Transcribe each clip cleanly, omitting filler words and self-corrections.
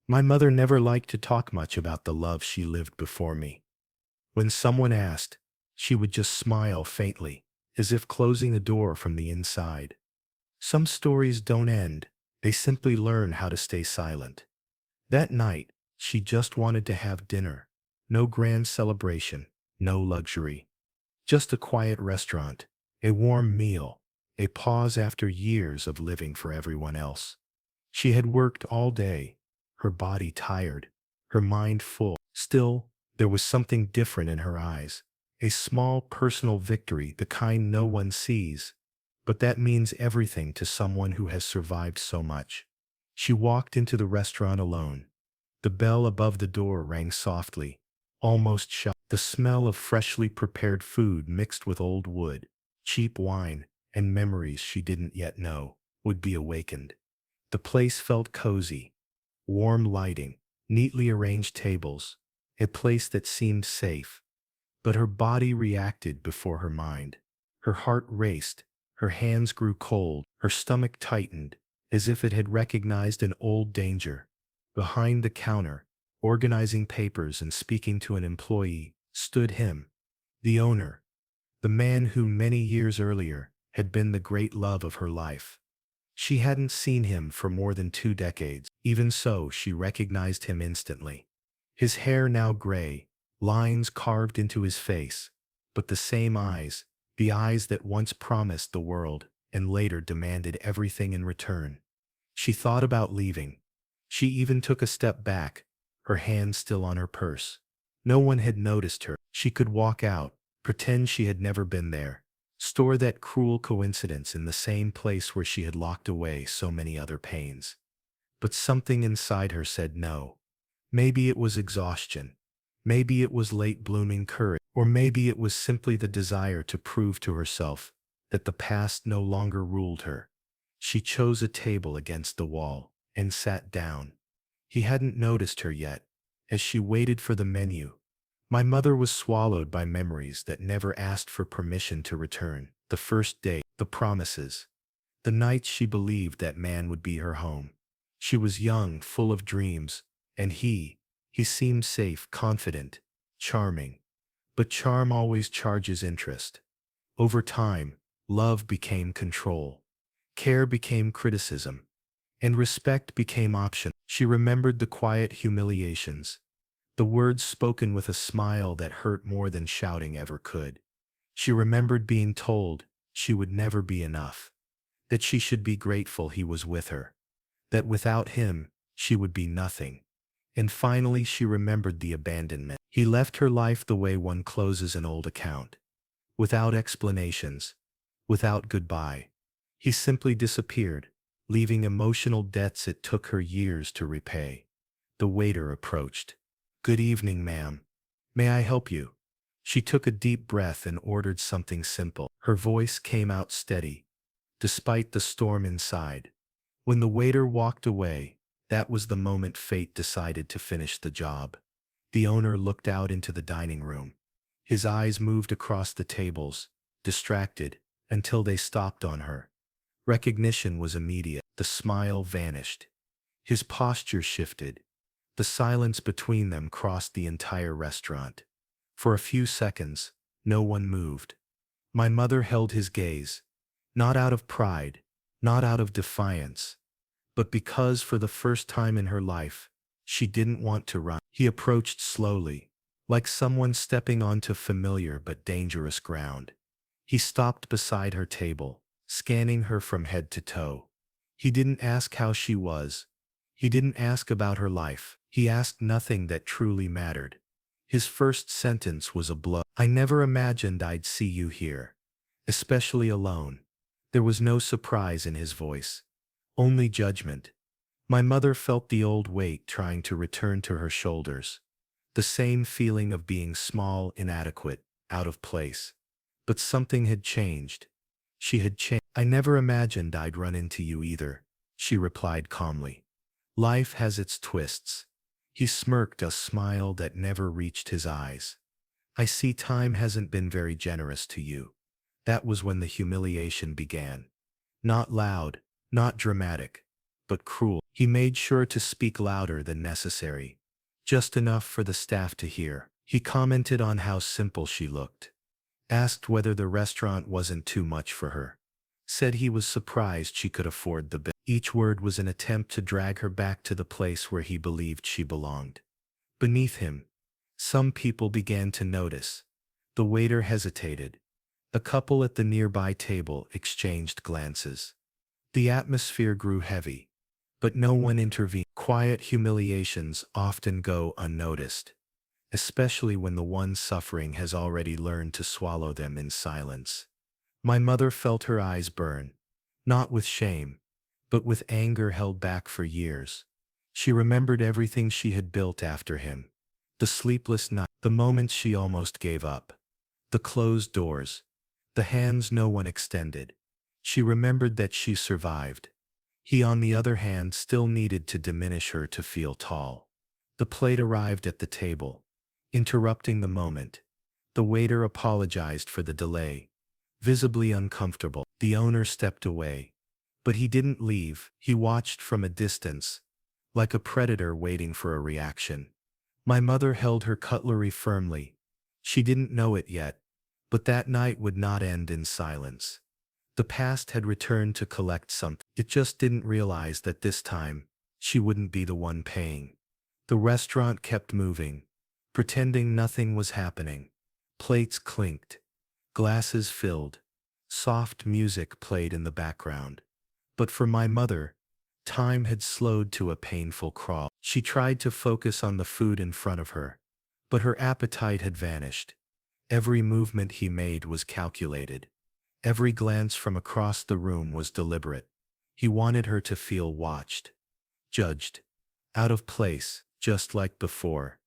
My mother never liked to talk much about the love she lived before me. When someone asked, she would just smile faintly, as if closing the door from the inside. Some stories don't end, they simply learn how to stay silent. That night, she just wanted to have dinner. No grand celebration, no luxury. Just a quiet restaurant, a warm meal, a pause after years of living for everyone else. She had worked all day, her body tired, her mind full. Still, there was something different in her eyes. A small personal victory, the kind no one sees. But that means everything to someone who has survived so much. She walked into the restaurant alone. The bell above the door rang softly, almost shy. The smell of freshly prepared food mixed with old wood, cheap wine, and memories she didn't yet know would be awakened. The place felt cozy, warm lighting, neatly arranged tables, a place that seemed safe. But her body reacted before her mind. Her heart raced, her hands grew cold, her stomach tightened, as if it had recognized an old danger. Behind the counter, organizing papers and speaking to an employee, stood him, the owner, the man who many years earlier had been the great love of her life. She hadn't seen him for more than 2 decades. Even so, she recognized him instantly. His hair now gray, lines carved into his face, but the same eyes, the eyes that once promised the world and later demanded everything in return. She thought about leaving. She even took a step back, her hand still on her purse. No one had noticed her. She could walk out, pretend she had never been there, store that cruel coincidence in the same place where she had locked away so many other pains. But something inside her said no. Maybe it was exhaustion. Maybe it was late blooming courage. Or maybe it was simply the desire to prove to herself that the past no longer ruled her. She chose a table against the wall and sat down. He hadn't noticed her yet, as she waited for the menu. My mother was swallowed by memories that never asked for permission to return. The first day, the promises, the nights she believed that man would be her home. She was young, full of dreams, and he seemed safe, confident, charming. But charm always charges interest. Over time, love became control. Care became criticism. And respect became optional. She remembered the quiet humiliations, the words spoken with a smile that hurt more than shouting ever could. She remembered being told she would never be enough, that she should be grateful he was with her, that without him, she would be nothing. And finally she remembered the abandonment. He left her life the way one closes an old account, without explanations, without goodbye. He simply disappeared, leaving emotional debts it took her years to repay. The waiter approached. "Good evening, ma'am. May I help you?" She took a deep breath and ordered something simple. Her voice came out steady, despite the storm inside. When the waiter walked away, that was the moment fate decided to finish the job. The owner looked out into the dining room. His eyes moved across the tables, distracted, until they stopped on her. Recognition was immediate. The smile vanished. His posture shifted. The silence between them crossed the entire restaurant. For a few seconds, no one moved. My mother held his gaze, not out of pride, not out of defiance, but because for the first time in her life, she didn't want to run. He approached slowly, like someone stepping onto familiar but dangerous ground. He stopped beside her table, scanning her from head to toe. He didn't ask how she was. He didn't ask about her life. He asked nothing that truly mattered. His first sentence was a blow. "I never imagined I'd see you here, especially alone." There was no surprise in his voice, only judgment. My mother felt the old weight trying to return to her shoulders, the same feeling of being small, inadequate, out of place. But something had changed. She had changed. "I never imagined I'd run into you either," she replied calmly. "Life has its twists." He smirked, a smile that never reached his eyes. "I see time hasn't been very generous to you." That was when the humiliation began. Not loud, not dramatic, but cruel. He made sure to speak louder than necessary, just enough for the staff to hear. He commented on how simple she looked, asked whether the restaurant wasn't too much for her, said he was surprised she could afford the bill. Each word was an attempt to drag her back to the place where he believed she belonged. Beneath him, some people began to notice. The waiter hesitated. A couple at the nearby table exchanged glances. The atmosphere grew heavy, but no one intervened. Quiet humiliations often go unnoticed, especially when the one suffering has already learned to swallow them in silence. My mother felt her eyes burn, not with shame, but with anger held back for years. She remembered everything she had built after him. The sleepless night, the moments she almost gave up, the closed doors, the hands no one extended. She remembered that she survived. He, on the other hand, still needed to diminish her to feel tall. The plate arrived at the table, interrupting the moment. The waiter apologized for the delay, visibly uncomfortable. The owner stepped away, but he didn't leave. He watched from a distance, like a predator waiting for a reaction. My mother held her cutlery firmly. She didn't know it yet, but that night would not end in silence. The past had returned to collect something. It just didn't realize that this time, she wouldn't be the one paying. The restaurant kept moving, pretending nothing was happening. Plates clinked, glasses filled, soft music played in the background. But for my mother, time had slowed to a painful crawl. She tried to focus on the food in front of her, but her appetite had vanished. Every movement he made was calculated. Every glance from across the room was deliberate. He wanted her to feel watched, judged, out of place, just like before.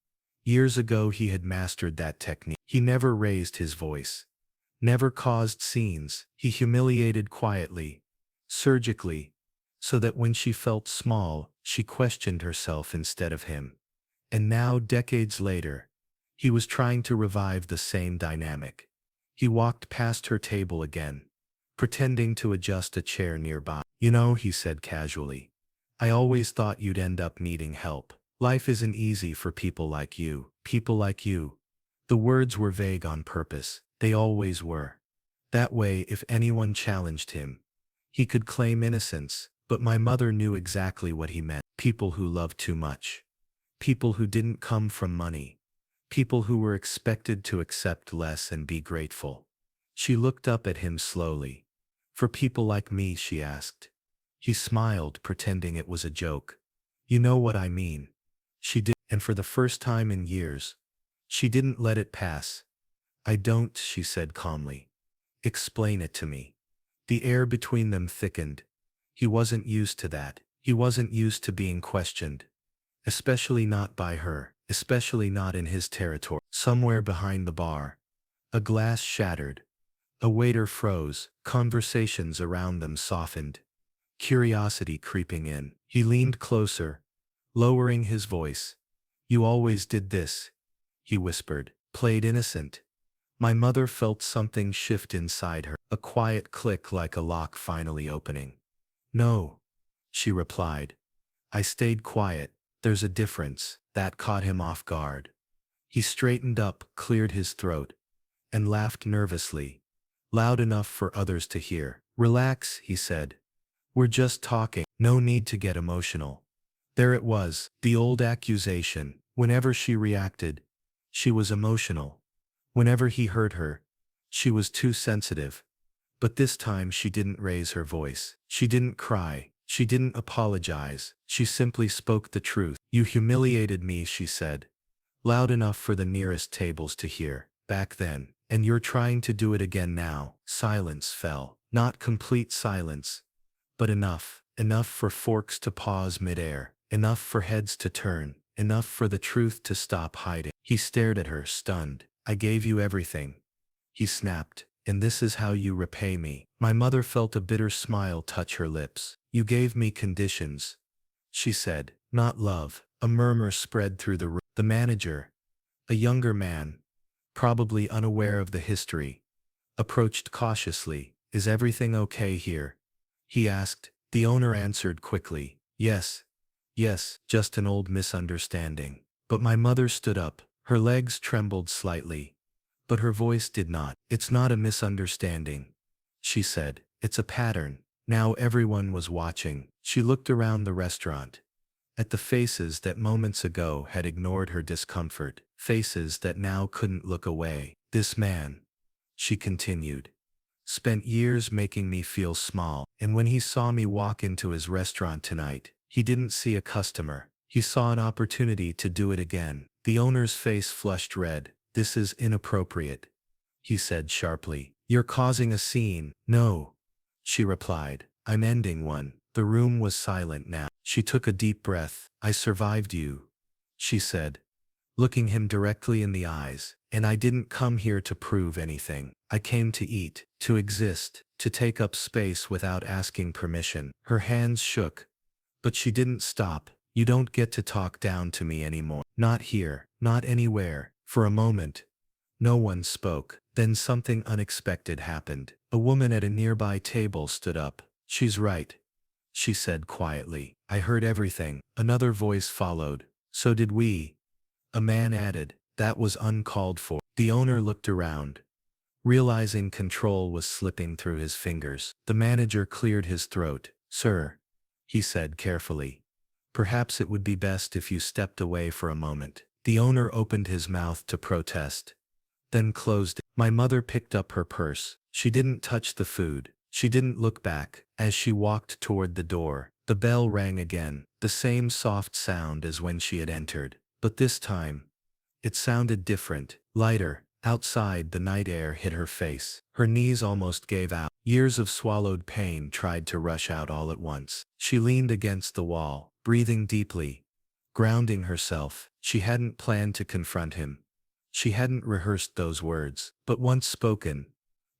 Years ago he had mastered that technique. He never raised his voice, never caused scenes. He humiliated quietly, surgically, so that when she felt small, she questioned herself instead of him. And now, decades later, he was trying to revive the same dynamic. He walked past her table again, pretending to adjust a chair nearby. "You know," he said casually, "I always thought you'd end up needing help. Life isn't easy for people like you. People like you." The words were vague on purpose. They always were. That way, if anyone challenged him, he could claim innocence. But my mother knew exactly what he meant. People who loved too much. People who didn't come from money. People who were expected to accept less and be grateful. She looked up at him slowly. "For people like me?" she asked. He smiled, pretending it was a joke. "You know what I mean." She did, and for the first time in years, she didn't let it pass. "I don't," she said calmly. "Explain it to me." The air between them thickened. He wasn't used to that. He wasn't used to being questioned. Especially not by her. Especially not in his territory. Somewhere behind the bar, a glass shattered. A waiter froze. Conversations around them softened. Curiosity creeping in. He leaned closer, lowering his voice. "You always did this," he whispered. "Played innocent." My mother felt something shift inside her. A quiet click, like a lock finally opening. "No," she replied. "I stayed quiet. There's a difference." That caught him off guard. He straightened up, cleared his throat, and laughed nervously, loud enough for others to hear. "Relax," he said. "We're just talking. No need to get emotional." There it was, the old accusation. Whenever she reacted, she was emotional. Whenever he hurt her, she was too sensitive. But this time she didn't raise her voice. She didn't cry. She didn't apologize. She simply spoke the truth. "You humiliated me," she said, loud enough for the nearest tables to hear. "Back then. And you're trying to do it again now." Silence fell. Not complete silence, but enough. Enough for forks to pause midair. Enough for heads to turn. Enough for the truth to stop hiding. He stared at her, stunned. "I gave you everything," he snapped. "And this is how you repay me." My mother felt a bitter smile touch her lips. "You gave me conditions," she said, "not love." A murmur spread through the room. The manager, a younger man, probably unaware of the history, approached cautiously. "Is everything okay here?" he asked. The owner answered quickly, Yes, yes, just an old misunderstanding. But my mother stood up. Her legs trembled slightly, but her voice did not. It's not a misunderstanding, she said. It's a pattern. Now everyone was watching. She looked around the restaurant, at the faces that moments ago had ignored her discomfort, faces that now couldn't look away. This man, she continued, spent years making me feel small, and when he saw me walk into his restaurant tonight, he didn't see a customer. He saw an opportunity to do it again. The owner's face flushed red. This is inappropriate, he said sharply. You're causing a scene. No, she replied. I'm ending one. The room was silent now. She took a deep breath. I survived you, she said, looking him directly in the eyes. And I didn't come here to prove anything. I came to eat, to exist, to take up space without asking permission. Her hands shook, but she didn't stop. You don't get to talk down to me anymore. Not here, not anywhere. For a moment, no one spoke. Then something unexpected happened. A woman at a nearby table stood up. She's right, she said quietly. I heard everything. Another voice followed. So did we. A man added. That was uncalled for. The owner looked around, realizing control was slipping through his fingers. The manager cleared his throat. Sir, he said carefully, perhaps it would be best if you stepped away for a moment. The owner opened his mouth to protest, then closed it. My mother picked up her purse. She didn't touch the food. She didn't look back. As she walked toward the door, the bell rang again, the same soft sound as when she had entered. But this time, it sounded different, lighter. Outside, the night air hit her face. Her knees almost gave out. Years of swallowed pain tried to rush out all at once. She leaned against the wall, breathing deeply, grounding herself. She hadn't planned to confront him. She hadn't rehearsed those words, but once spoken,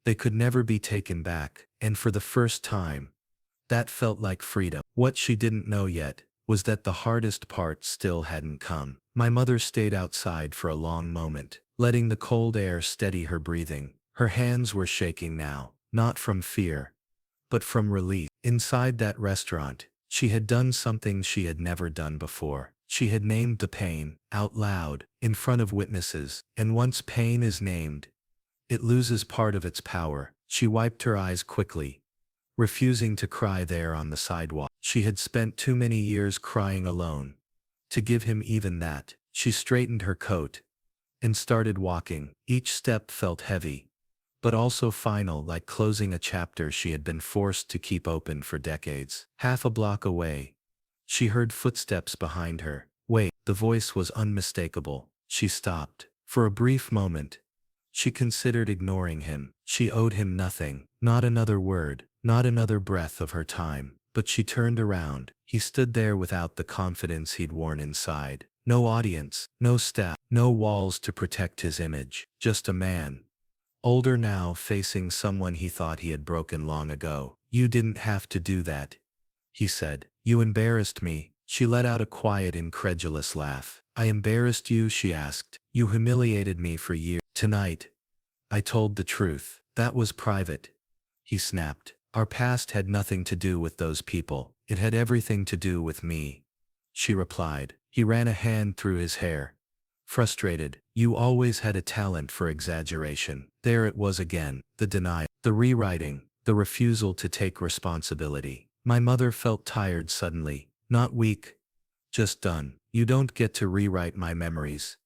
they could never be taken back, and for the first time, that felt like freedom. What she didn't know yet was that the hardest part still hadn't come. My mother stayed outside for a long moment, letting the cold air steady her breathing. Her hands were shaking now, not from fear, but from relief. Inside that restaurant, she had done something she had never done before. She had named the pain, out loud, in front of witnesses, and once pain is named, it loses part of its power. She wiped her eyes quickly, refusing to cry there on the sidewalk. She had spent too many years crying alone to give him even that. She straightened her coat and started walking. Each step felt heavy, but also final, like closing a chapter she had been forced to keep open for decades. Half a block away, she heard footsteps behind her. Wait, the voice was unmistakable. She stopped. For a brief moment, she considered ignoring him. She owed him nothing, not another word, not another breath of her time. But she turned around. He stood there without the confidence he'd worn inside. No audience, no staff, no walls to protect his image. Just a man, older now, facing someone he thought he had broken long ago. You didn't have to do that, he said. You embarrassed me. She let out a quiet, incredulous laugh. I embarrassed you, she asked. You humiliated me for years. Tonight, I told the truth. That was private, he snapped. Our past had nothing to do with those people. It had everything to do with me, she replied. He ran a hand through his hair, frustrated. You always had a talent for exaggeration. There it was again, the denial, the rewriting, the refusal to take responsibility. My mother felt tired suddenly, not weak, just done. You don't get to rewrite my memories,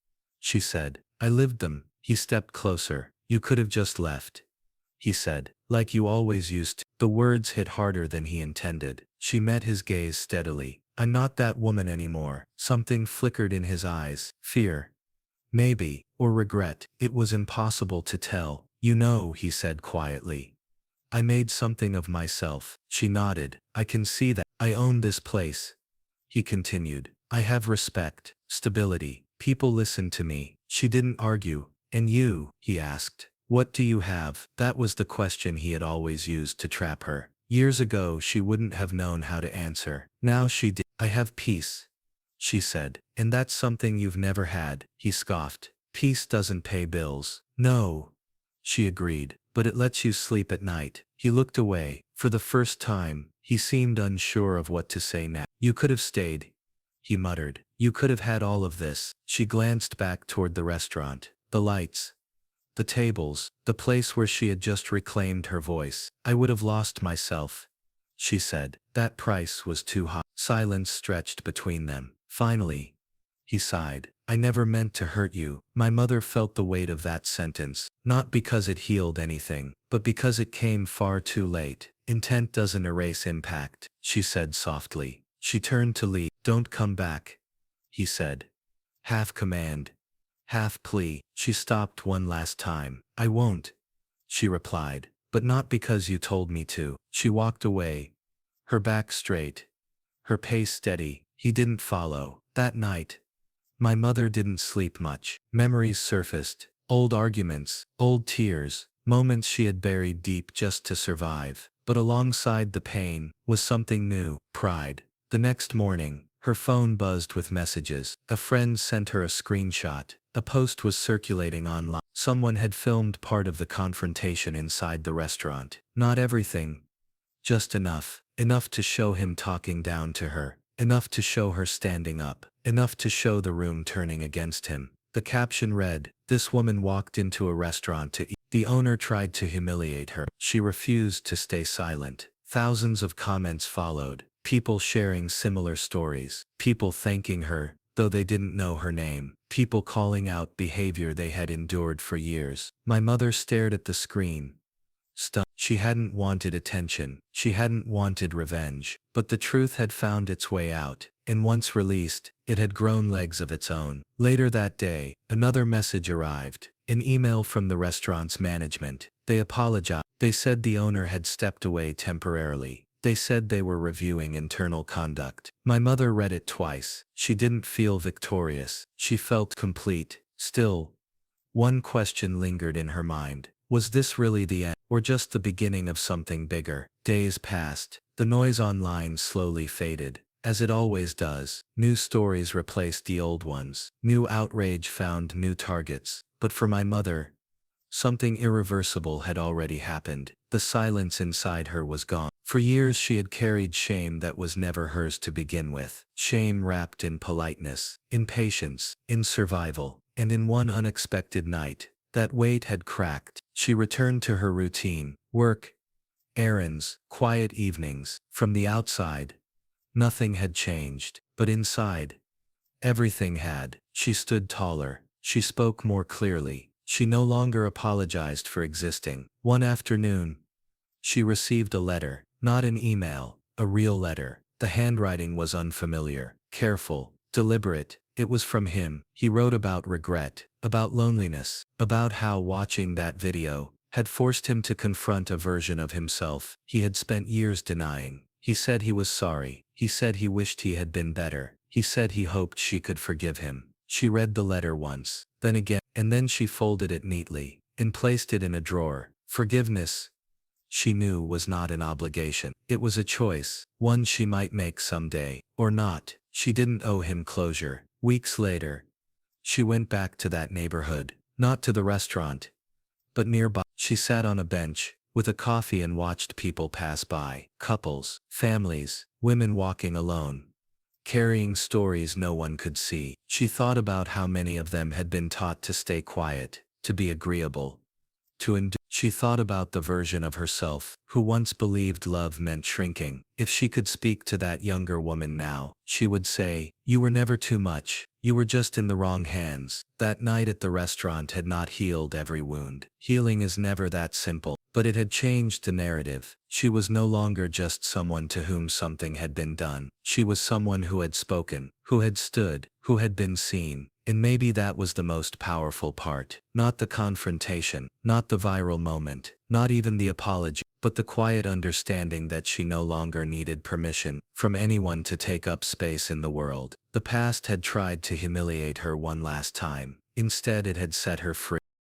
she said. I lived them. He stepped closer. You could have just left, he said, like you always used to. The words hit harder than he intended. She met his gaze steadily. I'm not that woman anymore. Something flickered in his eyes. Fear, maybe, or regret. It was impossible to tell. You know, he said quietly, I made something of myself. She nodded. I can see that. I own this place, he continued. I have respect, stability. People listen to me. She didn't argue. And you, he asked. What do you have? That was the question he had always used to trap her. Years ago she wouldn't have known how to answer. Now she did. I have peace, she said. And that's something you've never had, he scoffed. Peace doesn't pay bills. No, she agreed, but it lets you sleep at night. He looked away. For the first time, he seemed unsure of what to say now. You could have stayed, he muttered. You could have had all of this. She glanced back toward the restaurant. The lights, the tables, the place where she had just reclaimed her voice. I would have lost myself, she said. That price was too high. Silence stretched between them. Finally, he sighed. I never meant to hurt you. My mother felt the weight of that sentence, not because it healed anything, but because it came far too late. Intent doesn't erase impact, she said softly. She turned to leave. Don't come back, he said. Half command, half plea. She stopped one last time. I won't, she replied, but not because you told me to. She walked away, her back straight, her pace steady. He didn't follow. That night, my mother didn't sleep much. Memories surfaced, old arguments, old tears, moments she had buried deep just to survive. But alongside the pain was something new, pride. The next morning, her phone buzzed with messages. A friend sent her a screenshot. A post was circulating online. Someone had filmed part of the confrontation inside the restaurant. Not everything, just enough. Enough to show him talking down to her. Enough to show her standing up. Enough to show the room turning against him. The caption read, "This woman walked into a restaurant to eat. The owner tried to humiliate her. She refused to stay silent." Thousands of comments followed. People sharing similar stories. People thanking her, though they didn't know her name. People calling out behavior they had endured for years. My mother stared at the screen, stunned. She hadn't wanted attention. She hadn't wanted revenge. But the truth had found its way out, and once released, it had grown legs of its own. Later that day, another message arrived. An email from the restaurant's management. They apologized. They said the owner had stepped away temporarily. They said they were reviewing internal conduct. My mother read it twice. She didn't feel victorious. She felt complete. Still, one question lingered in her mind. Was this really the end, or just the beginning of something bigger? Days passed. The noise online slowly faded. As it always does, new stories replaced the old ones. New outrage found new targets. But for my mother, something irreversible had already happened. The silence inside her was gone. For years she had carried shame that was never hers to begin with. Shame wrapped in politeness, in patience, in survival. And in one unexpected night, that weight had cracked. She returned to her routine. Work, errands, quiet evenings. From the outside, nothing had changed. But inside, everything had. She stood taller. She spoke more clearly. She no longer apologized for existing. One afternoon, she received a letter. Not an email, a real letter. The handwriting was unfamiliar, careful, deliberate. It was from him. He wrote about regret, about loneliness, about how watching that video had forced him to confront a version of himself he had spent years denying. He said he was sorry. He said he wished he had been better. He said he hoped she could forgive him. She read the letter once, then again, and then she folded it neatly and placed it in a drawer. Forgiveness, she knew, was not an obligation. It was a choice, one she might make someday, or not. She didn't owe him closure. Weeks later, she went back to that neighborhood, not to the restaurant, but nearby. She sat on a bench, with a coffee, and watched people pass by. Couples, families, women walking alone, carrying stories no one could see. She thought about how many of them had been taught to stay quiet, to be agreeable, to endure. She thought about the version of herself who once believed love meant shrinking. If she could speak to that younger woman now, she would say, "You were never too much. You were just in the wrong hands." That night at the restaurant had not healed every wound. Healing is never that simple. But it had changed the narrative. She was no longer just someone to whom something had been done. She was someone who had spoken, who had stood, who had been seen. And maybe that was the most powerful part. Not the confrontation, not the viral moment, not even the apology, but the quiet understanding that she no longer needed permission from anyone to take up space in the world. The past had tried to humiliate her one last time. Instead, it had set her free.